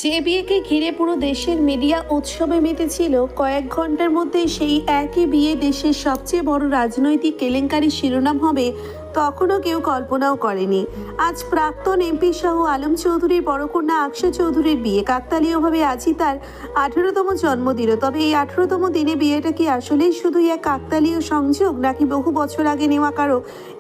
যে বিয়েকে ঘিরে পুরো দেশের মিডিয়া উৎসবে মেতেছিল, কয়েক ঘন্টার মধ্যেই সেই একই বিয়ে দেশের সবচেয়ে বড় রাজনৈতিক কেলেঙ্কারি শিরোনাম হবে, তখনও কেউ কল্পনাও করেনি। আজ প্রাক্তন এমপি শাহ আলম চৌধুরীর বড় কন্যা আকশা চৌধুরীর বিয়ে। কাকতালীয়ভাবে আজই তার 18তম জন্মদিন। তবে এই 18তম দিনে বিয়েটা কি আসলেই শুধুই এক কাকতালীয় সংযোগ, নাকি বহু বছর আগে নেওয়া কারো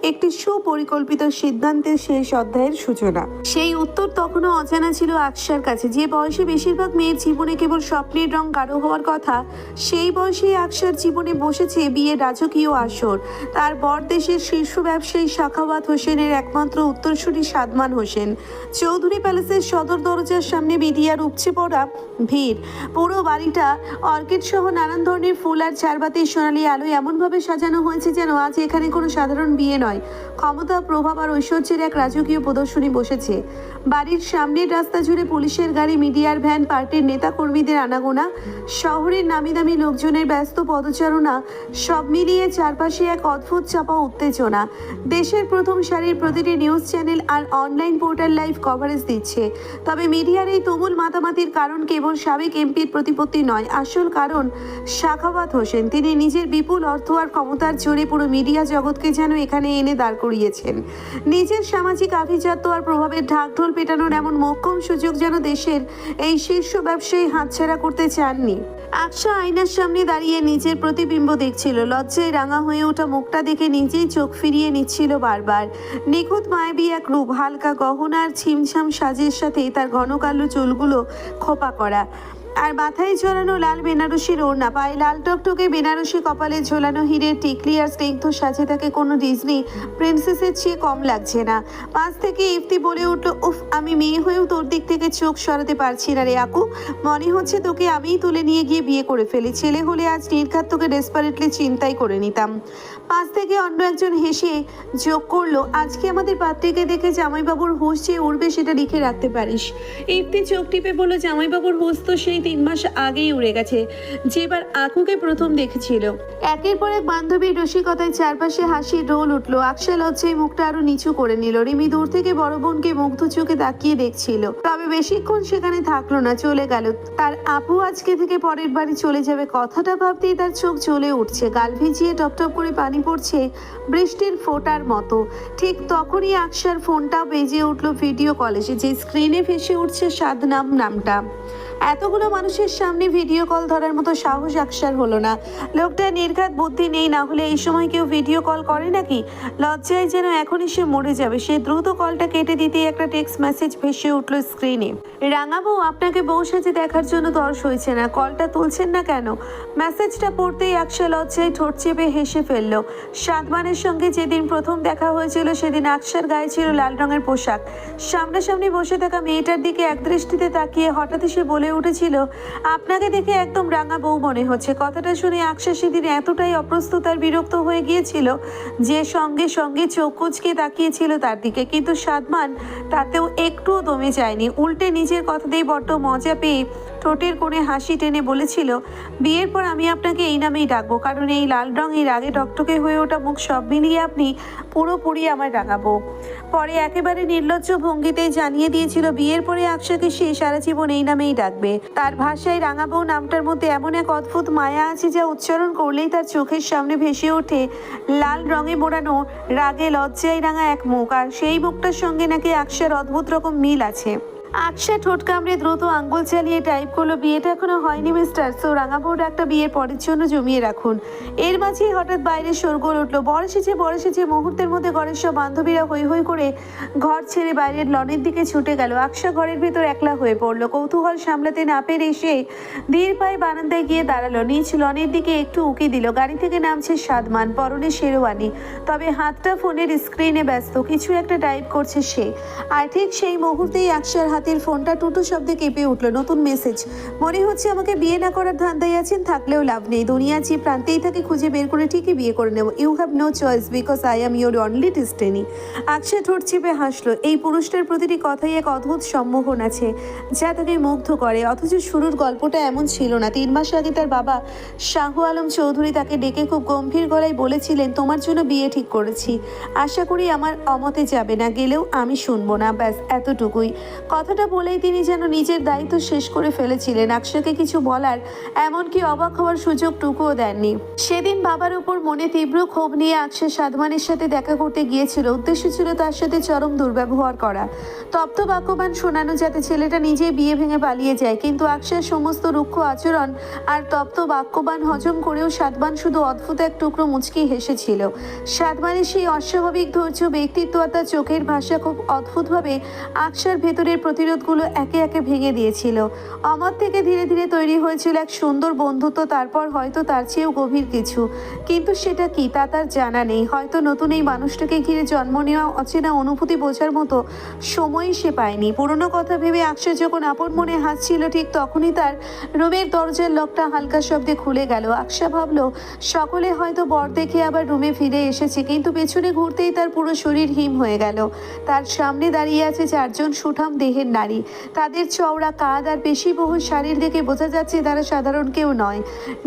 একটি সুপরিকল্পিত সিদ্ধান্তের শেষ অধ্যায়ের সূচনা? সেই উত্তর তখনও অজানা ছিল আকশার কাছে। যে বয়সে বেশিরভাগ মেয়ের জীবনে কেবল স্বপ্নের রং গাঢ় হওয়ার কথা, সেই বয়সেই আকশার জীবনে বসেছে বিয়ের রাজকীয় আসর। তার বর দেশের শীর্ষ ব্যবসায়ী সাখাওয়াত হোসেনের একমাত্র উত্তরসূরি সাদমান হোসেন। চৌধুরী প্যালেসের সদর দরজার সামনে মিডিয়ার উপচে পড়া ভিড়। পুরো বাড়িটা অর্কিড সহ নানান ধরনের ফুল আর ঝাড়বাতির সোনালি আলোয় এমনভাবে সাজানো হয়েছে যেন আজ এখানে কোনো সাধারণ বিয়ে নয়, ক্ষমতা, প্রভাব আর ঐশ্বর্যের এক রাজকীয় প্রদর্শনী বসেছে। বাড়ির সামনের রাস্তা জুড়ে পুলিশের গাড়ি, মিডিয়ার ভ্যান, পার্টির নেতা কর্মীদের আনাগোনা, শহরের নামি দামি লোকজনের ব্যস্ত পদচারণা, সব মিলিয়ে চারপাশে এক অদ্ভুত চাপা উত্তেজনা। দেশের প্রথম সারির প্রতিটি নিউজ চ্যানেল আর অনলাইন পোর্টাল লাইভ কভারেজ দিচ্ছে। তবে মিডিয়ার এই তুমুল মাতামাতির কারণ কেবল সাবেক এমপির প্রতিপত্তি নয়, আসল কারণ সাখাওয়াত হোসেন। তিনি নিজের বিপুল অর্থ আর ক্ষমতার জোরে পুরো মিডিয়া জগৎকে যেন এখানে এনে দাঁড় করিয়েছেন। নিজের সামাজিক আভিজাত্য আর প্রভাবের ঢাকঢোল পেটানোর এমন মোক্ষম সুযোগ যেন দেশের এই শীর্ষ ব্যবসায়ী হাতছাড়া করতে চাননি। আকশা আয়নার সামনে দাঁড়িয়ে নিজের প্রতিবিম্ব দেখছিল। লজ্জায় রাঙা হয়ে ওঠা মুখটা দেখে নিজেই চোখ ফিরিয়ে নিচ্ছিল বারবার। নিখুঁত মায়াবী এক রূপ, হালকা গহনার ছিমছাম সাজের সাথে তার ঘন কালো চুলগুলো খোপা করা, আর মাথায় ঝোলানো লাল বেনারসির ওড়না, পায়ে লাল টকটকে বেনারসি, কপালে ঝোলানো হীরের টিকলি আর স্নিগ্ধ সাজে তাকে কোনো ডিজনি প্রিন্সেসের চেয়ে কম লাগছে না। পাশ থেকে ইফতি বলে উঠল, উফ, আমি মেয়ে হয়েও তোর দিক থেকে চোখ সরাতে পারছি না রে আকু। মনে হচ্ছে তোকে আমিই তুলে নিয়ে গিয়ে বিয়ে করে ফেলি। ছেলে হলে আজ নির্ঘাত তোকে ডেসপারেটলি চিন্তাই করে নিতাম। পাশ থেকে অন্য একজন হেসে যোগ করলো, আজকে আমাদের পাত্রীকে দেখে জামাইবাবুর হুঁশ যে উড়বে সেটা লিখে রাখতে পারিস। ইফতি চোখ টিপে বলল, জামাইবাবুর হুঁশ তো সেই 3 মাস আগেই উড়ে গেছে, যেবার আকুকে প্রথম দেখেছিল। একের পর এক বান্ধবীর রসিকতায় চারপাশে হাসির রোল উঠলো। আকশা লজ্জায় মুখটা আরো নিচু করে নিল। রিমি দূর থেকে বড় বোনকে মুগ্ধ চোখে তাকিয়ে দেখছিল। তবে বেশিক্ষণ সেখানে থাকলো না, চলে গেল। তার আপু আজকে থেকে পরের বাড়ি চলে যাবে, কথাটা ভাবতেই তার চোখ জ্বলে উঠছে। গাল ভিজিয়ে টপটপ করে পানি পড়ছে বৃষ্টির ফোঁটার মতো। ঠিক তখনই আকশার ফোনটাও বেজে উঠলো ভিডিও কলে, যে স্ক্রিনে ভেসে উঠছে সাদনাম নামটা। এতগুলো মানুষের সামনে ভিডিও কল ধরার মতো সাহস আকশার হলো না। লোকটা নির্ঘাত বুদ্ধি নেই, না হলে এই সময় কেউ ভিডিও কল করে নাকি? লজ্জায় যেন এখনই সে মরে যাবে। সে দ্রুত কলটা কেটে দিতেই একটা টেক্সট মেসেজ ভেসে উঠলো স্ক্রিনে। রাঙাবো, আপনাকে বউ সাজে দেখার জন্য তর্স হয়েছে না, কলটা তুলছেন না কেন? মেসেজটা পড়তেই আকশা লজ্জায় ঠোঁট চেপে হেসে ফেললো। সাদমানের সঙ্গে যেদিন প্রথম দেখা হয়েছিল সেদিন আকশার গায়ে ছিল লাল রঙের পোশাক। সামনাসামনি বসে থাকা মেয়েটার দিকে একদৃষ্টিতে তাকিয়ে হঠাৎ সে বলে উঠেছিল, আপনাকে দেখে একদম রাঙা বউ মনে হচ্ছে। কথাটা শুনে আকশা সেদিন এতটাই অপ্রস্তুত আর বিরক্ত হয়ে গিয়েছিল যে সঙ্গে সঙ্গে চোখ কুঁচকে তাকিয়েছিল তার দিকে। কিন্তু সাদমান তাতেও একটুও দমে যায়নি, উল্টে নিজের কথাতেই বড্ড মজা পেয়ে ঠোঁটের কোণে হাসি টেনে বলেছিল, বিয়ের পর আমি আপনাকে এই নামেই ডাকবো, কারণ এই লাল রং, এর আগে টকটকে হয়ে ওঠা মুখ, সব মিলিয়ে আপনি পুরোপুরি আমার রাঙাবো। পরে একেবারে নির্লজ্জ ভঙ্গিতেই জানিয়ে দিয়েছিল বিয়ের পরে আকশাকে সে সারা জীবন এই নামেই ডাকবে। তার ভাষায় রাঙাবো নামটার মধ্যে এমন এক অদ্ভুত মায়া আছে যা উচ্চারণ করলেই তার চোখের সামনে ভেসে ওঠে লাল রঙে মোড়ানো রাগে লজ্জায় রাঙা এক মুখ, আর সেই মুখটার সঙ্গে নাকি আকশার অদ্ভুত রকম মিল আছে। আকশা ঠোঁট কামড়ে দ্রুত আঙ্গুল চালিয়ে টাইপ করলো, বিয়েটা এখনো হয়নি মিস্টার, সো রাঙাবোর্ড একটা বিয়ের পরের জন্য জমিয়ে রাখুন। এর মাঝেই হঠাৎ বাইরে শোরগোল উঠলো, বর এসেছে। মুহূর্তের মধ্যে ঘরের সব বান্ধবীরা হই হই করে ঘর ছেড়ে বাইরের লনের দিকে ছুটে গেল। আকশা ঘরের ভেতর একলা হয়ে পড়লো। কৌতূহল সামলাতে না পেরে সে ধীর পায়ে বারান্দায় গিয়ে দাঁড়ালো। নিচ লনের দিকে একটু উকি দিল। গাড়ি থেকে নামছে সাদমান, পরনে শেরওয়ানি, তবে হাতটা ফোনের স্ক্রিনে ব্যস্ত, কিছু একটা টাইপ করছে সে। আর ঠিক সেই মুহূর্তেই আকশার হাতের ফোনটা টুটু শব্দে কেঁপে উঠলো। নতুন মেসেজ। মনে হচ্ছে আমাকে বিয়ে না করার ধান্দায় আছেন, থাকলেও লাভ নেই। দুনিয়া যে প্রান্তেই থাকে খুঁজে বের করে ঠিকই বিয়ে করে নেব। You have no choice because I am your only destiny. Aksha ঠোঁট চেপে হাসলো। এই পুরুষটার প্রতিটি কথাই এক অদ্ভুত সম্মোহন আছে যা তাকে মুগ্ধ করে। অথচ শুরুর গল্পটা এমন ছিল না। 3 মাস আগে তার বাবা শাহ আলম চৌধুরী তাকে ডেকে খুব গম্ভীর গলায় বলেছিলেন, তোমার জন্য বিয়ে ঠিক করেছি, আশা করি আমার অমতে যাবে না, গেলেও আমি শুনবো না, ব্যাস এতটুকুই। কথা কথাটা বলেই তিনি যেন নিজের দায়িত্ব শেষ করে ফেলেছিলেন। আকশাকে কিছু বলার, এমনকি অবাক হওয়ার সুযোগটুকুও দেননি। সেদিন বাবার উপর মনে তীব্র ক্ষোভ নিয়ে আকশা সাদমানের সাথে দেখা করতে গিয়েছিল। উদ্দেশ্য ছিল তার সাথে চরম দুর্ব্যবহার করা, তপ্ত বাক্যবান শোনানো, যাতে ছেলেটা নিজে বিয়ে ভেঙে পালিয়ে যায়। কিন্তু আকশার সমস্ত রুক্ষ আচরণ আর তপ্ত বাক্যবান হজম করেও সাদমান শুধু অদ্ভুত এক টুকরো মুচকি হেসেছিল। সাদমানের সেই অস্বাভাবিক ধৈর্য, ব্যক্তিত্ব আর তার চোখের ভাষা খুব অদ্ভুতভাবে আকশার ভেতরের প্রতিরোধগুলো একে একে ভেঙে দিয়েছিল। অমর থেকে ধীরে ধীরে তৈরি হয়েছিল এক সুন্দর বন্ধুত্ব, তারপর হয়তো তার চেয়েও গভীর কিছু। কিন্তু সেটা কি তা তার জানা নেই। হয়তো নতুন এই মানুষটাকে ঘিরে জন্ম নেওয়া অচেনা অনুভূতি বোঝার মতো সময়ই সে পায়নি। পুরনো কথা ভেবে আকশা যখন আপন মনে হাসছিল, ঠিক তখনই তার রুমের দরজার লকটা হালকা শব্দে খুলে গেল। আকশা ভাবল সকলে হয়তো বর দেখে আবার রুমে ফিরে এসেছে, কিন্তু পেছনে ঘুরতেই তার পুরো শরীর হিম হয়ে গেল। তার সামনে দাঁড়িয়ে আছে চারজন সুঠাম দেহের নারী। তাদের চওড়া কাঁধ আর পেশিবহুল শাড়ির দেখে বোঝা যাচ্ছে তারা সাধারণ কেউ নয়।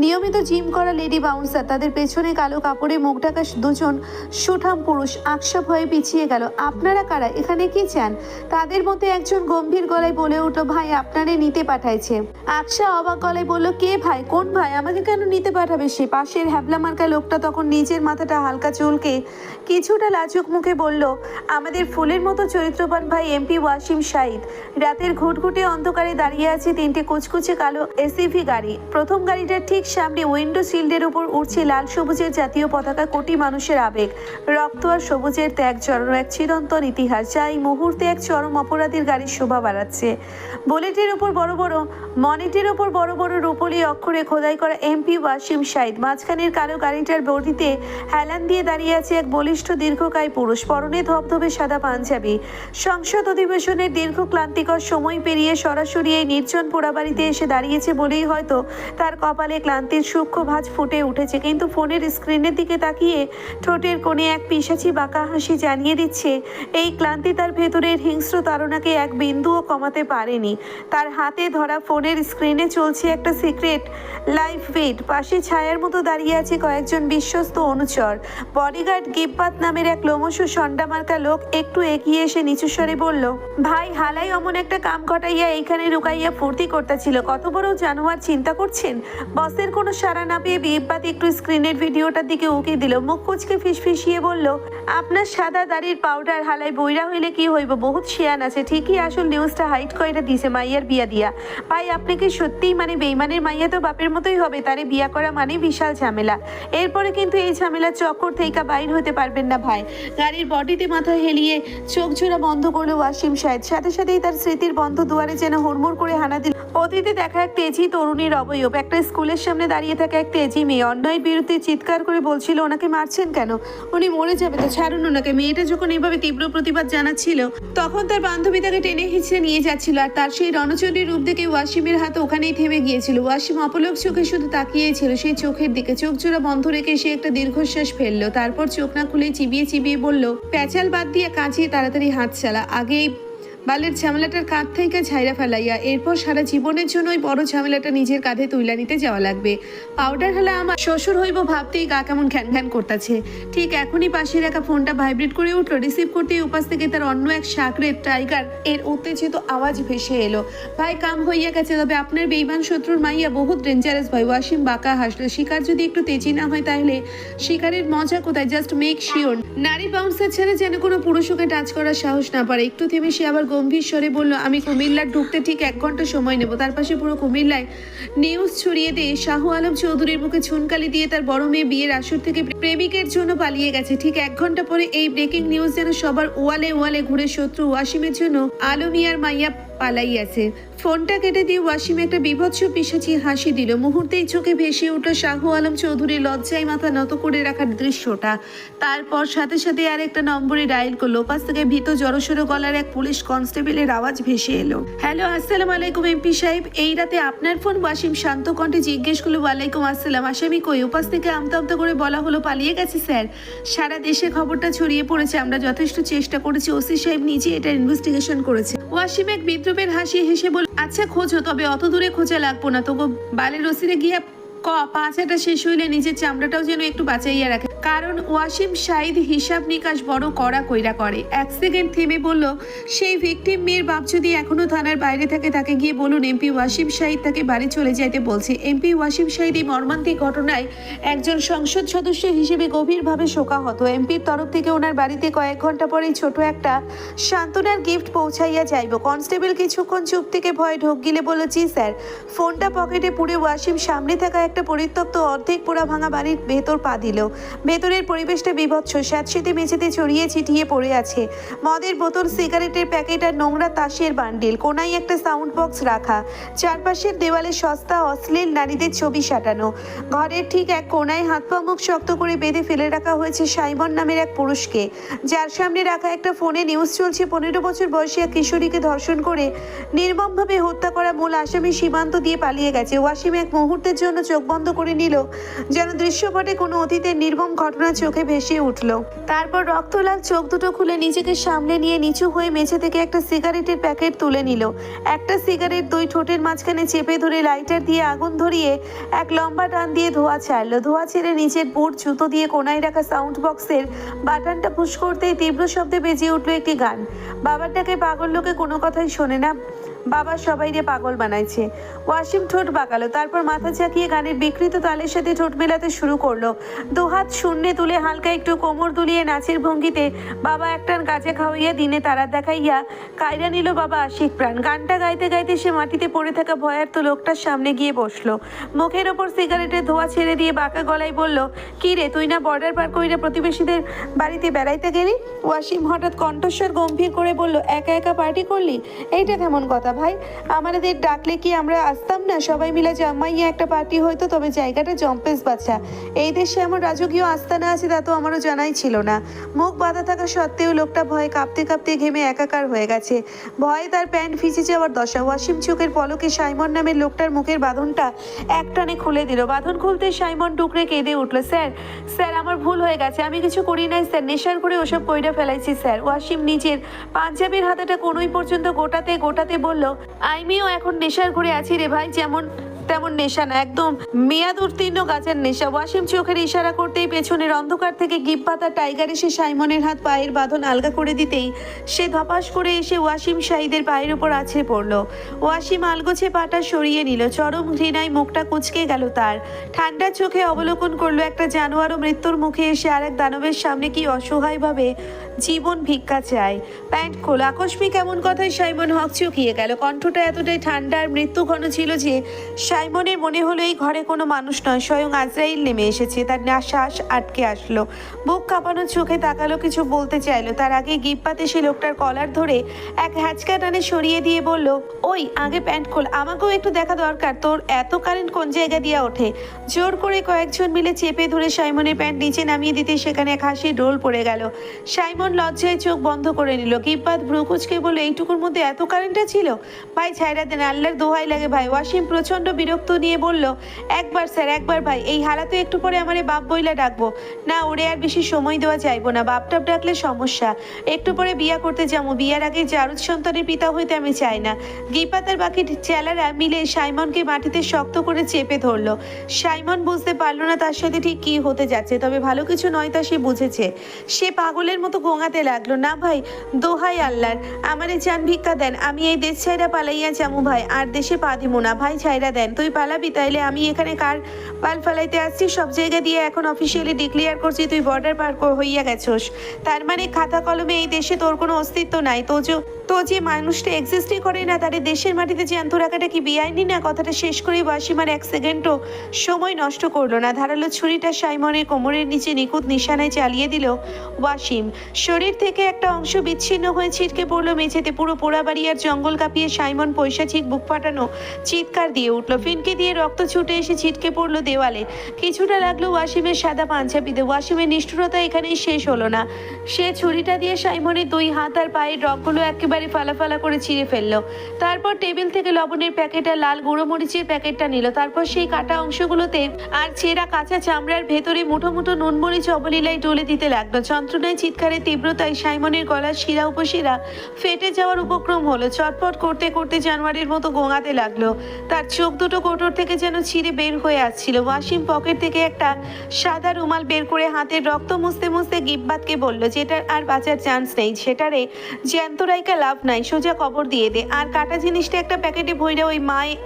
নিয়মিত জিম করা লেডি বাউন্সার, তাদের পেছনে কালো কাপড়ে মুখ ঢাকা দুজন সুঠাম পুরুষ। আকশা ভয়ে পিছিয়ে গেল। আপনারা কারা? এখানে কি চান? তাদের মধ্যে একজন গম্ভীর গলায় বলে উঠল, ভাই আপনারে নিতে পাঠাইছে। আকশা অবাক গলায় বলল, কে ভাই? কোন ভাই? আমাকে কেন নিতে পাঠাবে সে? পাশের হ্যাবলা মার্কা লোকটা তখন নিজের মাথাটা হালকা চুলকে কিছুটা লাজুক মুখে বলল, আমাদের ফুলের মতো চরিত্রবান ভাই এমপি ওয়াসিম শাহিদ। রাতের ঘুটঘুটে অন্ধকারে দাঁড়িয়ে আছে তিনটে কুচকুচে কালো এসইভি গাড়ি। প্রথম গাড়িটার ঠিক সামনে উইন্ডো শিল্ডের উপর উঠছে লাল সবুজের জাতীয় পতাকা। কোটি মানুষের আবেগ, রক্ত আর সবুজের ত্যাগ জড়ানো এক চিরন্তন ইতিহাস, যা এই মুহূর্তে এক চরম অপরাধীর গাড়ির শোভা বাড়াচ্ছে। মনিটের ওপর বড় বড় রূপলি অক্ষরে খোদাই করা এমপি ওয়াসিম শাহিদ। মাঝখানের কালো গাড়িটার বডিতে হেলান দিয়ে দাঁড়িয়ে আছে এক বলিষ্ঠ দীর্ঘকায় পুরুষ, পরনে ধবধবে সাদা পাঞ্জাবি। সংসদ অধিবেশনের দীর্ঘ ক্লান্তিকর সময় পেরিয়ে সরাসরি এই নির্জন পোড়াবাড়িতে এসে দাঁড়িয়েছে বলেই হয়তো তার কপালে ক্লান্তির সূক্ষ্ম ভাঁজ ফুটে উঠেছে। কিন্তু ফোনের স্ক্রিনের দিকে তাকিয়ে ঠোঁটের কোণে এক পিশাচি বাঁকা হাসি জানিয়ে দিচ্ছে এই ক্লান্তি তার ভেতরের হিংস্র তাড়নাকে এক বিন্দুও কমাতে পারেনি। তার হাতে ধরা ফোনের স্ক্রিনে চলছে একটা সিক্রেট লাইভ ফিড। পাশে ছায়ার মতো দাঁড়িয়ে আছে কয়েকজন বিশ্বস্ত অনুচর। বডিগার্ড গিব্বাত নামের এক লোমশ সন্ডা মার্কা লোক একটু এগিয়ে এসে নিচু স্বরে বলল, ভাই হালাই অমন একটা কাম ঘটাইয়া এইখানে লুকাইয়া ফুর্তি করতেছিল। কত বড় জানোয়ার চিন্তা করছেন? বসের কোনো সাড়া না পেয়ে গিব্বাত একটু স্ক্রিনের ভিডিওটার দিকে উকি দিল। মুখ কুচকে ফিসফিসিয়ে বলল, আপনার সাদা দাড়ির পাউডার হালাই বইরা হইলে কি হইব? বহুত শিয়ান আছে। ঠিকই আসল নিউজটা হাইট কইরা দিছে মাইয়ার বিয়া দিয়া। ভাই আপনি কি সত্যিই মানে বেইমানের মাইয়া তো বাপের মতোই হবে, তারে বিয়া করা মানে বিশাল ঝামেলা। এরপরে কিন্তু এই ঝামেলার চক্কর থেকে বাইর হতে পারবেন না ভাই। গাড়ির বডিতে মাথা হেলিয়ে চোখ জোড়া বন্ধ করলো ওয়াসিম শাহেদ। সাথে সাথেই তার স্মৃতির বন্ধ দুয়ারে যেন হুড়মুড় করে হানা দিল অতীতে দেখা এক তেজি তরুণীর অবয়ব। একটা স্কুলের সামনে দাঁড়িয়ে থাকা এক তেজি মেয়ে অন্যায়ের বিরুদ্ধে চিৎকার করে বলছিল, ওনাকে মারছেন কেন? উনি মরে যাবে তো, ছাড়ুন ওনাকে। মেয়েটা যখন এইভাবে তীব্র প্রতিবাদ জানাচ্ছিল, তখন তার বান্ধবী তাকে টেনে হিঁচড়ে নিয়ে যাচ্ছিল, আর তার সেই রণচণ্ডীর রূপ দেখে ওয়াসিমের হাত ওখানেই থেমে গিয়েছিল। ওয়াসিম অপলক চোখে শুধু তাকিয়েই ছিল সেই চোখের দিকে। চোখ জোড়া বন্ধ রেখে সে একটা দীর্ঘশ্বাস ফেললো। তারপর চোখ না খুলে চিবিয়ে চিবিয়ে বলল, প্যাচাল বাদ দিয়ে কাঁচিয়ে তাড়াতাড়ি হাত চালা। আগেই বালের ঝামেলাটার কাঁধ থেকে ঝাইরা ফেলাইয়া এরপর সারা জীবনের জন্য ওই বড় ঝামেলাটা নিজের কাঁধে তুইলা নিতে যাওয়া লাগবে। পাউডার হালা আমার শ্বশুর হইব ভাবতেই গা কেমন ঘ্যান ঘ্যান করতেছে। ঠিক এখনই পাশে রাখা ফোনটা ভাইব্রেট করে উঠলো। রিসিভ করতেই উপাস থেকে তার অন্য এক সাকরের টাইগার এর উত্তেজিত আওয়াজ ভেসে এলো, ভাই কাম হইয়া গেছে, তবে আপনার বেইমান শত্রুর মাইয়া বহুত ডেঞ্জারাস ভাই। ওয়াসিম বাঁকা হাসলো। শিকার যদি একটু তেজি না হয় তাহলে শিকারের মজা কোথায়? জাস্ট মেক শিওর নারী বাউন্সার ছেড়ে যেন কোনো পুরুষকে টাচ করার সাহস না পারে। একটু থেমে সে আবার গম্ভীর স্বরে বলল, আমি কুমিল্লার ঢুকতে ঠিক 1 ঘন্টা সময় নেব। তার পাশে পুরো কুমিল্লায় নিউজ ছড়িয়ে দিয়ে শাহ আলম চৌধুরীর মুখে ছুনকালি দিয়ে তার বড় মেয়ে বিয়ের আসর থেকে প্রেমিকের জন্য পালিয়ে গেছে। ঠিক 1 ঘন্টা পরে এই ব্রেকিং নিউজ যেন সবার ওয়ালে ওয়ালে ঘুরে শত্রু ওয়াসিমের জন্য আলমিয়ার মাইয়া পালাইয়াছে। ফোনটা কেটে দিয়ে ওয়াসিম একটা বিভৎস পিশাচি হাসি দিল। মুহূর্তেই চোখে ভেসে উঠল শাহ আলম চৌধুরীর লজ্জায় মাথা নত করে রাখার দৃশ্যটা। তারপর সাথে সাথে আর একটা নম্বরে ডায়াল করলো। পাশ থেকে ভীত জড়সড় গলার এক পুলিশ কনস্টেবলের আওয়াজ ভেসে এলো, হ্যালো আসসালামু আলাইকুম এমপি সাহেব, এই রাতে আপনার ফোন? ওয়াসিম শান্ত কণ্ঠে জিজ্ঞেস করলো। ওয়ালাইকুম আসসালাম। আসামি কই? উপাস থেকে আমতা আমতা করে বলা হলো, পালিয়ে গেছে স্যার। সারা দেশে খবরটা ছড়িয়ে পড়েছে, আমরা যথেষ্ট চেষ্টা করেছি, ওসি সাহেব নিজে এটা ইনভেস্টিগেশন করেছে। ওয়াসিম এক বিদ্রুপের হাসি হেসে বলল, আচ্ছা খোঁজো, তবে অত দূরে খোঁজা লাগবো না, তোকে বালের রসিদে গিয়া পাঁচাটা শেষ হইলে নিজের চামড়াটাও যেন একটু বাঁচাইয়া রাখে, কারণ ওয়াসিম শাহিদ হিসাব নিকাশ বড় কড়া কইরা করে। এক সেকেন্ড থেমে বলল, সেই ভিকটিম মেয়ের বাপ যদি এখনো থানার বাইরে থাকে তাকে গিয়ে বলুন এমপি ওয়াসিম শাহিদ তাকে বাড়ি চলে যাইতে বলছে। এমপি ওয়াসিম শাহিদ এই মর্মান্তিক ঘটনায় একজন সংসদ সদস্য হিসেবে গভীরভাবে শোকাহত। এমপির তরফ থেকে ওনার বাড়িতে কয়েক ঘন্টা পরেই ছোট একটা সান্ত্বনার গিফট পৌঁছাইয়া যাইব। কনস্টেবল কিছুক্ষণ চুপ থেকে ভয়ে ঢোক গিলে বলল, জি স্যার। ফোনটা পকেটে পুরে ওয়াসিম সামনে থাকা একটা পরিত্যক্ত অর্ধেক পোড়া ভাঙা বাড়ির ভেতর পা দিল। ভেতরের পরিবেশটা বিভৎস, স্যাঁতসেঁতে মেঝেতে ছড়িয়ে ছিটিয়ে পড়ে আছে মদের বোতল, সিগারেটের প্যাকেট আর নোংরা তাসের বান্ডিল। কোনায় একটা সাউন্ড বক্স রাখা, চারপাশের দেওয়ালে সস্তা অশ্লীল নারীদের ছবি সাঁটানো। ঘরের ঠিক এক কোনায় হাত পা মুখ শক্ত করে বেঁধে ফেলে রাখা হয়েছে সাইমন নামের এক পুরুষকে, যার সামনে রাখা একটা ফোনে নিউজ চলছে 15 বছর বয়সী এক কিশোরীকে ধর্ষণ করে নির্মমভাবে হত্যা করা মূল আসামি সীমান্ত দিয়ে পালিয়ে গেছে। ওয়াসিম এক মুহূর্তের জন্য চোখ বন্ধ করে নিল, যেন দৃশ্যপটে কোনো অতীতের নির্মম ঘটনা চোখে ভেসে উঠল। তারপর রক্তলাল চোখ দুটো খুলে নিজেকে সামলে নিয়ে নিচু হয়ে মেঝে থেকে একটা সিগারেটের প্যাকেট তুলে নিল। একটা সিগারেট দুই ঠোঁটের মাঝখানে চেপে ধরে লাইটার দিয়ে আগুন ধরিয়ে এক লম্বা টান দিয়ে ধোঁয়া ছাড়লো। ধোঁয়া ছেড়ে নিচের বুট জুতো দিয়ে কোনায় রাখা সাউন্ড বক্সের বাটনটা পুশ করতেই তীব্র শব্দে বেজে উঠলো একটি গান। বাবার ডাকে পাগল লোকে কোনো কথাই শোনে না, বাবা সবাইরে পাগল বানাইছে। ওয়াসিম ঠোঁট বাঁকালো, তারপর মাথা ঝাঁকিয়ে গানের বিকৃত তালের সাথে ঠোঁট মেলাতে শুরু করলো। দুহাত শূন্যে তুলে হালকা একটু কোমর দুলিয়ে নাচের ভঙ্গিতে বাবা একটান গাছে খাওয়াইয়া দিনে তারা দেখাইয়া কায়রা নিল বাবা আশিক প্রাণ। গানটা গাইতে গাইতে সে মাটিতে পড়ে থাকা ভয়ার্ত লোকটার সামনে গিয়ে বসলো। মুখের ওপর সিগারেটের ধোঁয়া ছেড়ে দিয়ে বাঁকা গলায় বলল, কি রে তুই না বর্ডার পার কইরা প্রতিবেশীদের বাড়িতে বেড়াইতে গেলি? ওয়াসিম হঠাৎ কণ্ঠস্বর গম্ভীর করে বলল, একা একা পার্টি করলি? এইটা কেমন কথা ভাই? আমাদের ডাকলে কি আমরা আসতাম না? সবাই মিলে জামাইয়া একটা পার্টি হইতো, তবে জায়গাটা জম্পেস বাছা। এই দেশে এমন রাজকীয় আস্তানা আছে তা তো আমারও জানাই ছিল না। মুখ বাঁধা থাকা সত্ত্বেও লোকটা ভয়ে কাঁপতে কাঁপতে ঘেমে একাকার হয়ে গেছে। ভয়ে তার প্যান্ট ভিজে যাওয়ার দশা। ওয়াসিম চোখের পলকে সাইমন নামের লোকটার মুখের বাঁধনটা একটানে খুলে দিল। বাঁধন খুলতে সাইমন টুকরে কেঁদে উঠল, স্যার স্যার আমার ভুল হয়ে গেছে, আমি কিছু করি নাই স্যার, নেশার করে ওসব কইরা ফেলাইছি স্যার। ওয়াসিম নিজের পাঞ্জাবির হাতাটা কোনোই পর্যন্ত গোটাতে গোটাতে বলল, আমিও এখন নেশার করে আছি রে ভাই, যেমন তেমন নেশা না, একদম মেয়াদ উত্তীর্ণ গাছের নেশা। ওয়াসিম চোখের ইশারা করতেই পেছনের অন্ধকার থেকে গিব্বাতা টাইগার এসে সাইমনের হাত পায়ের বাঁধন আলগা করে দিতেই সে ধপাস করে এসে ওয়াসিম শাহিদের পায়ের উপর আছড়ে পড়ল। ওয়াসিম আলগোছে পাটা সরিয়ে নিল, চরম ঘৃণায় মুখটা কুঁচকে গেল তার। ঠান্ডা চোখে অবলোকন করলো একটা জানোয়ারও মৃত্যুর মুখে এসে আরেক দানবের সামনে কি অসহায়ভাবে জীবন ভিক্ষা চায়। প্যান্ট খোল। আকস্মিক এমন কথায় সাইমন হকচকিয়ে গেল। কণ্ঠটা এতটাই ঠান্ডা আর মৃত্যু ঘন ছিল যে সাইমনের মনে হলো এই ঘরে কোনো মানুষ নয়, স্বয়ং আজরাইল নেমে এসেছে। তার শ্বাস আটকে আসলো, বুক কাঁপানো চোখে তাকালো, কিছু বলতে চাইলো, তার আগে গিব্বাতে সে লোকটার কলার ধরে এক হ্যাচকা টানে সরিয়ে দিয়ে বলল, ওই আগে প্যান্ট খোল, আমাকেও একটু দেখা দরকার, তোর এত কারেন্ট কোন জায়গা দিয়ে ওঠে? জোর করে কয়েকজন মিলে চেপে ধরে সাইমনের প্যান্ট নিচে নামিয়ে দিতে সেখানে এক হাসির রোল পড়ে গেল। সাইমন লজ্জায় চোখ বন্ধ করে নিল। গিব্বাত ভ্রুকুচকে বলল, এইটুকুর মধ্যে এত কারেন্টটা ছিল? ভাই ছাইরা দেন, আল্লাহর দোহাই লাগে ভাই। ওয়াসিম প্রচন্ড বিরক্ত নিয়ে বলল, একবার স্যার একবার ভাই, এই হালাতে একটু পরে আমারে বাপ বইলা ডাকবো না, ওরে আর বেশি সময় দেওয়া যাইবো না, বাপ টাপ ডাকলে সমস্যা। একটু পরে বিয়া করতে যাবো, বিয়ার আগে জারুদ সন্তানের পিতা হইতে আমি চাই না। গিব্বাতের বাকি চেলারা মিলে সাইমনকে মাটিতে শক্ত করে চেপে ধরলো। সাইমন বুঝতে পারলো না তার সাথে ঠিক কি হতে যাচ্ছে, তবে ভালো কিছু নয় তা সে বুঝেছে। সে পাগলের মতো গোঙাতে লাগলো, না ভাই দোহাই আল্লাহর, আমারে চান ভিক্ষা দেন, আমি এই দেশ ছাইরা পালাইয়া যাবো ভাই, আর দেশে পা দিব না ভাই, ছাইরা দেন। তুই পালাবি? তাইলে আমি এখানে কার পাল ফালাইতে আসছি? সব জায়গা দিয়ে এখন অফিসিয়ালি ডিক্লেয়ার করছি তুই বর্ডার পার হইয়া গেছোস। তার মানে খাতা কলমে এই দেশে তোর কোনো অস্তিত্ব নাই। তো যে মানুষটা এক্সিস্টই করে না তার দেশের মাটিতে জ্যান্ত রাখাটা কি বেআইনি না? কথাটা শেষ করেই ওয়াসিম আর এক সেকেন্ডও সময় নষ্ট করলো না। ধারালো ছুরিটা সাইমনের কোমরের নিচে নিখুঁত নিশানায় চালিয়ে দিল ওয়াসিম। শরীর থেকে একটা অংশ বিচ্ছিন্ন হয়ে ছিটকে পড়লো মেঝেতে। পুরো পোড়াবাড়ি আর জঙ্গল কাঁপিয়ে সাইমন পৈশাচিক বুক ফাটানো চিৎকার দিয়ে উঠল। ফিনকে দিয়ে রক্ত ছুটে এসে ছিটকে পড়লো দেওয়ালে। কিছুটা লাগলো ওয়াসিমের সাদা পাঞ্জাবিতে। ওয়াসিমের নিষ্ঠুরতা এখানেই শেষ হলো না। সে ছুরিটা দিয়ে সাইমনের দুই হাত আর পায়ের রগগুলো একেবারে একেবারে ফালা করে ছিঁড়ে ফেললো। তারপর টেবিল থেকে লবণের প্যাকেট আর লাল গুঁড়ো মরিচের প্যাকেটটা নিল। তারপর সেই কাটা অংশগুলোতে আর ছেঁড়া কাঁচা চামড়ার ভেতরে মুঠো মুঠো নুন মরিচ অবলীলায় ডলে দিতে লাগলো। যন্ত্রণায় চিৎকারের তীব্রতায় সাইমনের গলার শিরা উপশিরা ফেটে যাওয়ার উপক্রম হলো। চটপট করতে করতে জানোয়ারের মতো গোঙাতে লাগলো। তার চোখ দুটো কোটর থেকে যেন ছিঁড়ে বের হয়ে আসছিল। ওয়াসিম পকেট থেকে একটা সাদা রুমাল বের করে হাতের রক্ত মুছতে মুছতে গিব্বাতকে বলল, যেটার আর বাঁচার চান্স নেই, সেটারে জ্যান্ত রাইকা লাভ নাই, সোজা কবর দিয়ে দে। আর কাটা জিনিসটা একটা প্যাকেটে ভইরা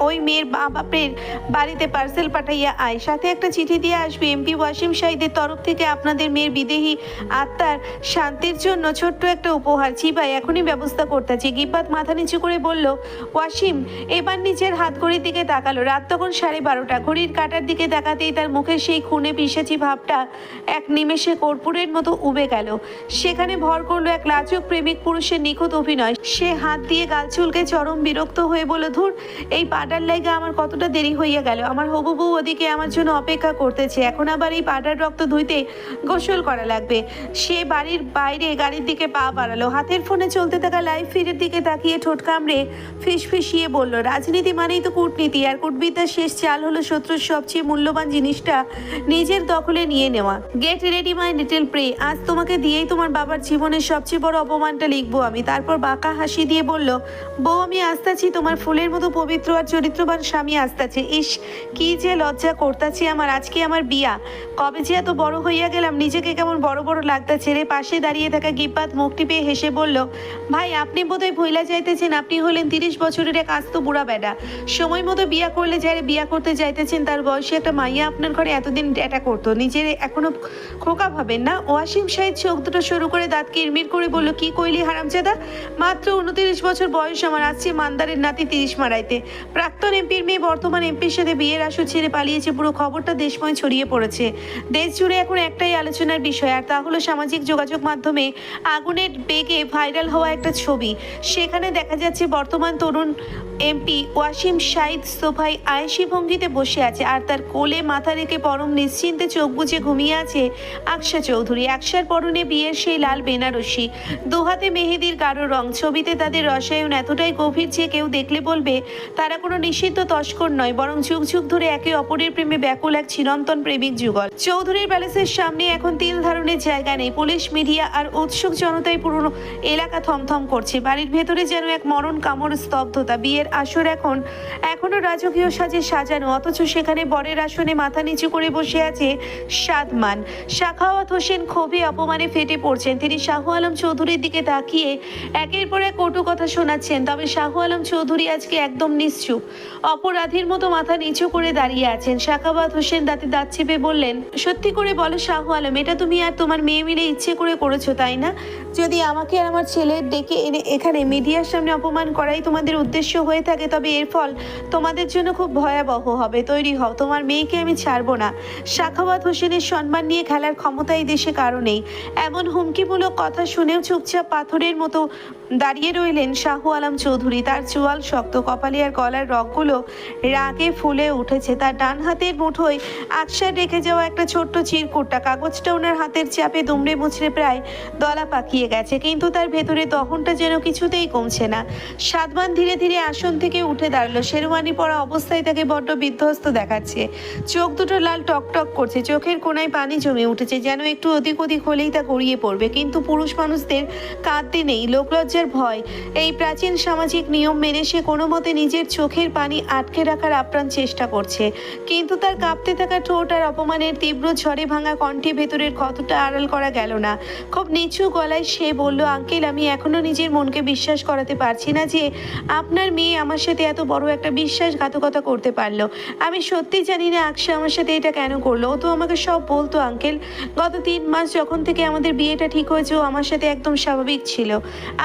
ওই মেয়ের বাপের বাড়িতে পার্সেল পাঠাইয়া আয়। সাথে একটা চিঠি দিয়ে আসবে, এমপি ওয়াসিম শাহিদের তরফ থেকে আপনাদের মেয়ের বিদেহী আত্মার শান্তির জন্য ছোট্ট একটা উপহার। জি ভাই, এখনই ব্যবস্থা করতেছি। গিব্বাত মাথা নিচু করে বলল। ওয়াসিম এবার নিচের হাত ঘড়ির দিকে তাকালো। রাত তখন 12:30। ঘড়ির কাটার দিকে তাকাতেই তার মুখে সেই খুনে পিশাচি ভাবটা এক নিমেষে কর্পূরের মতো উবে গেল। সেখানে ভর করলো এক লাজুক প্রেমিক পুরুষের নিখুঁত অভিনয়। সে হাত দিয়ে গাল চুলকে চরম বিরক্ত হয়ে বলল, ধুর, এই পাডার লাইগা আমার কতটা দেরি হইয়া গেল। আমার হবু বউ ওদিকে আমার জন্য অপেক্ষা করতেছে। এখন আবার এই পাডার রক্ত ধুইতে গোসল করা লাগবে। সে বাড়ির বাইরে গাড়ির দিকে পা বাড়ালো। হাতের ফোনে চলতে থাকা লাইভ ফিডের দিকে তাকিয়ে ঠোঁট কামড়ে ফিসফিসিয়ে বলল, রাজনীতি মানেই তো কূটনীতি, আর কূটবিদ্যার শেষ চাল হলো শত্রুর সবচেয়ে মূল্যবান জিনিসটা নিজের দখলে নিয়ে নেওয়া। Get ready my little prey, আজ তোমাকে দিয়েই তোমার বাবার জীবনের সবচেয়ে বড় অপমানটা লিখবো আমি। তারপর বাঁকা হাসি দিয়ে বলল, বউ আমি আসতাছি, তোমার ফুলের মতো পবিত্র আর চরিত্রবান স্বামী আসতাছে। ইস, কি যে লজ্জা করতাছি আমার। আজকে আমার বিয়া, কবে যে এত বড় হইয়া গেলাম, নিজেকে কেমন বড় বড় লাগতাছে রে। পাশে দাঁড়িয়ে থাকা গিব্বাত মুখ টিপে হেসে বলল, ভাই আপনি বোধহয় ভুইলা যাইতেছেন, আপনি হলেন 30 বছরের এক আস্ত বুড়া বেডা। সময় মতো বিয়া করলে যারা বিয়া করতে যাইতেছেন তার বয়সে একটা মাইয়া আপনার ঘরে এতদিন ডেটা করতো, নিজের এখনো খোকা ভাবেন না? ওয়াসিম সাহেব চোখ দুটো শুরু করে দাঁত কিরমির করে বলল, কি কইলি হারামজাদা? মাত্র 29 বছর বয়স আমার, আসছে মান্দারের নাতি 30 মারাইতে। প্রাক্তন এমপির মেয়ে বর্তমান এমপির সাথে বিয়ের আসর ছেড়ে পালিয়েছে। পুরো খবরটা দেশময় ছড়িয়ে পড়েছে। দেশ জুড়ে এখন একটাই আলোচনার বিষয়, আর তা হলো সামাজিক যোগাযোগ মাধ্যমে আগুনের বেগে ভাইরাল হওয়া একটা ছবি। সেখানে দেখা যাচ্ছে বর্তমান তরুণ এমপি ওয়াসিম শাহিদ সোফায় আয়েশি ভঙ্গিতে বসে আছে, আর তার কোলে মাথা রেখে পরম নিশ্চিন্তে চোখ বুজে ঘুমিয়ে আছে আকশা চৌধুরী। আকশার পরনে বিয়ের সেই লাল বেনারসি, দুহাতে মেহেদির গাঢ় রং। ছবিতে তাদের রসায়ন এতটাই গভীর যে কেউ দেখলে বলবে তারা কোনো নিষিদ্ধ তস্কর নয়, বরং যুগ যুগ ধরে একে অপরের প্রেমে ব্যাকুল এক চিরন্তন প্রেমিক যুগল। চৌধুরীর প্যালেসের সামনে এখন তিল ধারণের জায়গা নেই। পুলিশ, মিডিয়া আর উৎসুক জনতায় পুরো এলাকা থমথম করছে। বাড়ির ভেতরে যেন এক মরণ কামড় স্তব্ধতা। বিয়ের আসর এখনো রাজকীয় সাজে সাজানো, অথচ সেখানে বরের আসনে মাথা নিচু করে বসে আছে সাদমান। সাখাওয়াত হোসেন ক্ষোভে অপমানে ফেটে পড়ছেন। তিনি শাহ আলম চৌধুরীর দিকে তাকিয়ে একের পর এক কটু কথা শোনাচ্ছেন। তবে শাহ আলম চৌধুরী আজকে একদম নিশ্চুপ, অপরাধীর মতো মাথা নিচু করে দাঁড়িয়ে আছেন। সাখাওয়াত হোসেন দাঁতে দাঁত চেপে বললেন, সত্যি করে বলো শাহ আলম, এটা তুমি আর তোমার মেয়ে মিলে ইচ্ছে করে করেছো তাই না? যদি আমাকে আর আমার ছেলের ডেকে এনে এখানে মিডিয়ার সামনে অপমান করাই তোমাদের উদ্দেশ্য হয়ে থাকে, তবে এর ফল তোমাদের জন্য খুব ভয়াবহ হবে। তৈরি হও, তোমার মেয়েকে আমি ছাড়বো না। সাখাওয়াত হোসেনের সম্মান নিয়ে খেলার ক্ষমতা এই দেশে কারো নেই। এমন হুমকিমূলক কথা শুনেও চুপচাপ পাথরের মতো দাঁড়িয়ে রইলেন শাহ আলম চৌধুরী। তার চোয়াল শক্ত, কপালে আর গলার রগগুলো রাগে ফুলে উঠেছে। তার ডান হাতের মুঠোয় আকশার রেখে যাওয়া একটা ছোট্ট চিরকুটটা, কাগজটা ওনার হাতের চাপে দুমড়ে মুচড়ে প্রায় দলা পাকিয়ে গেছে, কিন্তু তার ভেতরে দহনটা যেন কিছুতেই কমছে না। সাদমান ধীরে ধীরে আসন থেকে উঠে দাঁড়ালো। শেরওয়ানি পরা অবস্থায় তাকে বড্ড বিধ্বস্ত দেখাচ্ছে। চোখ দুটো লাল টকটক করছে, চোখের কোনায় পানি জমে উঠেছে, যেন একটু অধিক হলেই তা গড়িয়ে পড়বে। কিন্তু পুরুষ মানুষদের কাঁদতে নেই, লোকলজ্জার ভয়। এই প্রাচীন সামাজিক নিয়ম মেনে সে কোনো মতে নিজের চোখের পানি আটকে রাখার আপ্রাণ চেষ্টা করছে, কিন্তু তার কাঁপতে থাকা ঠোঁট আর অপমানের তীব্র ঝড়ে ভাঙা কণ্ঠে ভেতরের ক্ষতটা আড়াল করা গেল না। খুব নিচু গলায় সে বলল, আঙ্কেল, আমি এখনো নিজের মনকে বিশ্বাস করাতে পারছি না যে আপনার মেয়ে আমার সাথে এত বড় একটা বিশ্বাসঘাতকতা করতে পারলো। আমি সত্যি জানি না আকশা আমার সাথে এটা কেন করলো। ও তো আমাকে সব বলতো আঙ্কেল। গত 3 মাস যখন থেকে আমাদের বিয়েটা ঠিক হয়েছে, ও আমার সাথে একদম স্বাভাবিক ছিল।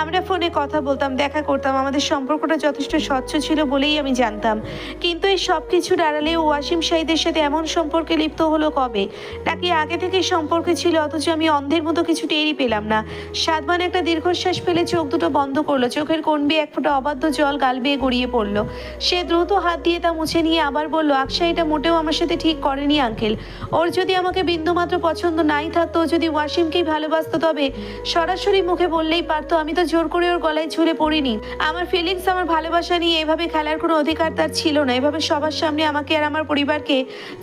আমরা ফোনে কথা বলতাম, দেখা করতাম, আমাদের সম্পর্কটা যথেষ্ট স্বচ্ছ ছিল বলেই আমি জানতাম। কিন্তু এই সব কিছুর আড়ালে ওয়াসিম শাহিদের সাথে এমন সম্পর্কে লিপ্ত হলো কবে? নাকি আগে থেকে সম্পর্কে ছিল, অথচ আমি অন্ধের মতো কিছু টেরই পেলাম না? সাদমান একটা দীর্ঘশ্বাস ফেলে চোখ দুটো বন্ধ করলো। চোখের কোণ বেয়ে এক ফোঁটা অবাধ্য জল গাল বেয়ে গড়িয়ে পড়লো। সে দ্রুত হাত দিয়ে তা মুছে নিয়ে আবার বলল, আকশা এটা মোটেও আমার সাথে ঠিক করেনি আঙ্কেল। ওর যদি আমাকে বিন্দুমাত্র পছন্দ নাই থাকতো, ও যদি ওয়াসিমকেই ভালোবাসতো, তবে সরাসরি মুখে বললেই পারতো। আমি তো জোর করে ওর গলায় ঝুলে পড়িনি। আমার ফিলিংস, আমার ভালোবাসা নিয়ে এভাবে খেলার কোনো অধিকার তার ছিল না। এভাবে সবার সামনে আমাকে আর আমার পরিবারকে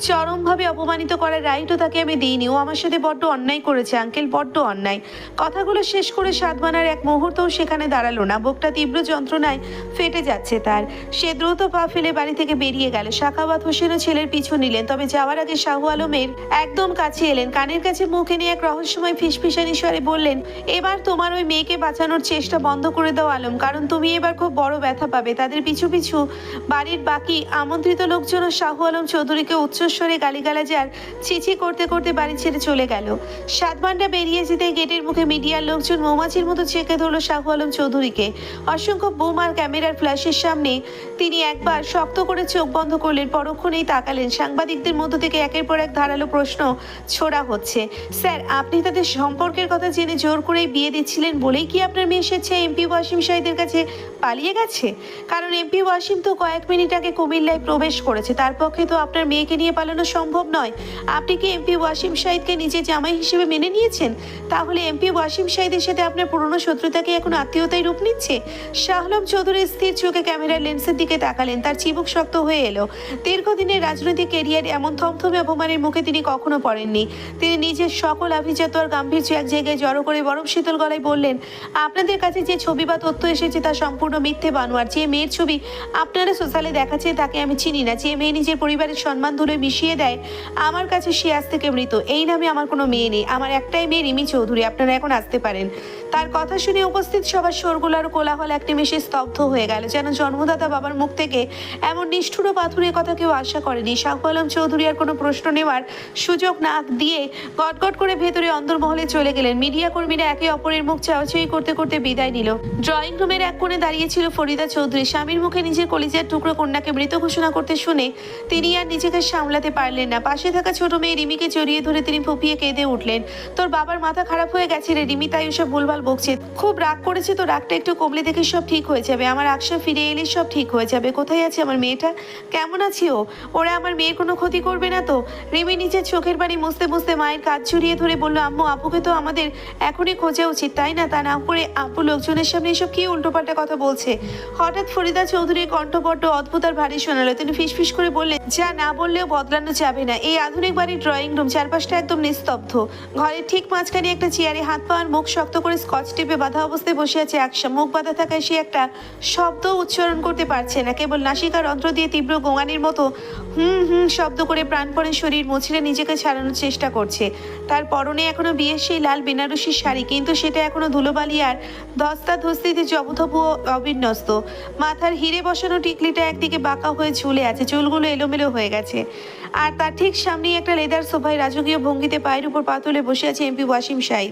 চরমভাবে অপমানিত করার রাইটও তাকে আমি দিইনি। ও আমার সাথে বড্ড অন্যায় করেছে আঙ্কেল, বড্ড অন্যায়। কথাগুলো শেষ করে সাধমানার এক মুহূর্তও সেখানে দাঁড়ালো না। বুকটা তীব্র যন্ত্রণায় ফেটে যাচ্ছে তার। সে দ্রুত পা ফেলে বাড়ি থেকে বেরিয়ে গেল। সাখাওয়াত হোসেনও ছেলের পিছু নিলেন, তবে যাওয়ার আগে শাহু আলমের একদম কাছে এলেন। কানের কাছে মুখ এনে এক রহস্যময় ফিসফিসানি স্বরে বললেন, এবার তোমার ওই মেয়েকে বাঁচানোর চেষ্টা বন্ধ করে দাও আলম, কারণ তুমি এবার খুব বড় ব্যথা পাবে। তাদের পিছু পিছু বাড়ির বাকি আমন্ত্রিত লোকজনও শাহু আলম চৌধুরীকে উচ্চস্বরে গালিগালাজ আর ছিছি করতে করতে বাড়ি ছেড়ে চলে গেল। সাতবান্ডা বেরিয়ে যেতে গেটের মুখে মিডিয়ার লোকজন মৌমাছির মতো চেকে ধরল শাহু আলম চৌধুরীকে। অসংখ্য বুম আর ক্যামেরার ফ্ল্যাশের সামনে তিনি একবার শক্ত করে চোখ বন্ধ করলেন, পরক্ষণেই তাকালেন। সাংবাদিকদের মধ্য থেকে একের পর এক ধারালো প্রশ্ন ছোড়া হচ্ছে। স্যার, আপনি তাদের সম্পর্কের কথা জেনে জোর করেই বিয়ে দিচ্ছিলেন বলেই কি আপনার মেয়ে এসেছে এমপি ওয়াসিম সাহেদের কাছে পালিয়ে গেছে? কারণ এমপি ওয়াসিম তো কয়েক মিনিট আগে কুমিল্লায় প্রবেশ করেছে, তার পক্ষে তো আপনার মেয়েকে নিয়ে পালানো সম্ভব নয়। আপনি কি এমপি ওয়াসিম সাহেদকে নিজের জামাই হিসেবে মেনে নিয়েছেন? তাহলে এমপি ওয়াসিম সাহেদের সাথে আপনার পুরনো শত্রুতাকে এখন আত্মীয়তায় রূপ নিচ্ছে? শাহ আলম চৌধুরী স্থির চোখে ক্যামেরার লেন্সের দিকে তাকালেন। তার চিবুক শক্ত হয়ে এলো। দীর্ঘদিনের রাজনৈতিক ক্যারিয়ারে এমন থমথমে অপমানের মুখে তিনি কখনো পড়েননি। তিনি নিজের সকল আভিজাত্য আর গাম্ভীর্য এক জায়গায় জড়ো করে বরফ শীতল গলায় বললেন, আপনাদের কাছে যে ছবি বা তথ্য এসেছে তা সম্পূর্ণ মিথ্যে বানোয়ার। যে মেয়ের ছবি আপনারা সোশ্যালে দেখাচ্ছেন তাকে আমি চিনি না। যে মেয়ে নিজের পরিবারের সম্মান ধুলোয় মিশিয়ে দেয়, আমার কাছে সে আজ থেকে মৃত। এই নামে আমার কোনো মেয়ে নেই। আমার একটাই মেয়ে, রিমি চৌধুরী। আপনারা এখন আসতে পারেন। তার কথা শুনে উপস্থিত সবার শোরগোল কোলাহল এক নিমেষে স্তব্ধ হয়ে গেল, যেন জন্মদাতা বাবার মুখ থেকে এমন নিষ্ঠুর ও পাথুরের কথা কেউ আশা করেনি। শাহ আলম চৌধুরী আর কোনো প্রশ্ন নেওয়ার সুযোগ না দিয়ে গটগট করে ভেতরে অন্দরমহলে চলে গেলেন। মিডিয়া কর্মীরা একে অপরের মুখ চাওয়াচাই করতে করতে বিদায় নিল। ড্রয়িং রুমের এক কোণে দাঁড়িয়েছিল ফরিদা চৌধুরী। স্বামীর মুখে নিজের কলিজার টুকরো কন্যাকে মৃত ঘোষণা করতে শুনে তিনি আর নিজেকে সামলাতে পারলেন না। পাশে থাকা ছোট মেয়ে রিমিকে জড়িয়ে ধরে তিনি ফুপিয়ে কেঁদে উঠলেন। তোর বাবার মাথা খারাপ হয়ে গেছে রে রিমি, তাই ওসব ভুলভাল বকছে। খুব রাগ করেছে তো, রাগটা একটু কমলে দেখে সব ঠিক হয়ে যাবে। আমার আকশা ফিরে এলে সব ঠিক হয়ে যাবে। কোথায় আছে আমার মেয়েটা? কেমন আছে ও? ওরা আমার মেয়ের কোনো ক্ষতি করবে না তো? রিমি নিজের চোখের পানি মুছতে মুছতে মায়ের কাজ জড়িয়ে ধরে বলল, আম্মু, আপুকে তো আমাদের এখনই খোঁজা উচিত, তাই না? তা না করে আপু লোকজনের সামনে এসব কি উল্টোপাল্টা কথা বলছে। হঠাৎ ফরিদা চৌধুরীর কণ্ঠ বড্ড অদ্ভুত আর ভারী শোনালো। তিনি ফিসফিস করে বললেন, যা না বললেও বদলানো যাবে না। এই আধুনিক বাড়ির ড্রয়িং রুম, চারপাশটা একদম নিস্তব্ধ। ঘরের ঠিক মাঝখানে একটা চেয়ারে হাত পা আর মুখ শক্ত করে স্কচ টেপে বাঁধা অবস্থায় বসে আছে আকশা। মুখ বাঁধা থাকায় সে একটা শব্দ উচ্চারণ করতে পারছে না। কেবল নাসিকার অন্ত্র দিয়ে তীব্র গোঙানির মতো শব্দ করে প্রাণপণে শরীর মুছড়ে নিজেকে ছাড়ানোর চেষ্টা করছে। তার পরনে এখনো বিয়ের সেই লাল বেনারসি শাড়ি, কিন্তু সেটা এখনো ধুলোবালি আর ধস্তাধস্তিতে জবথবু অবিন্যস্ত। মাথার হিরে বসানো টিকলিটা একদিকে বাঁকা হয়ে ঝুলে আছে, চুলগুলো এলোমেলো হয়ে গেছে। আর তার ঠিক সামনেই একটা লেদার সোফায় রাজকীয় ভঙ্গিতে পায়ের উপর পা তুলে বসে আছে এমপি ওয়াসিম সাহেদ।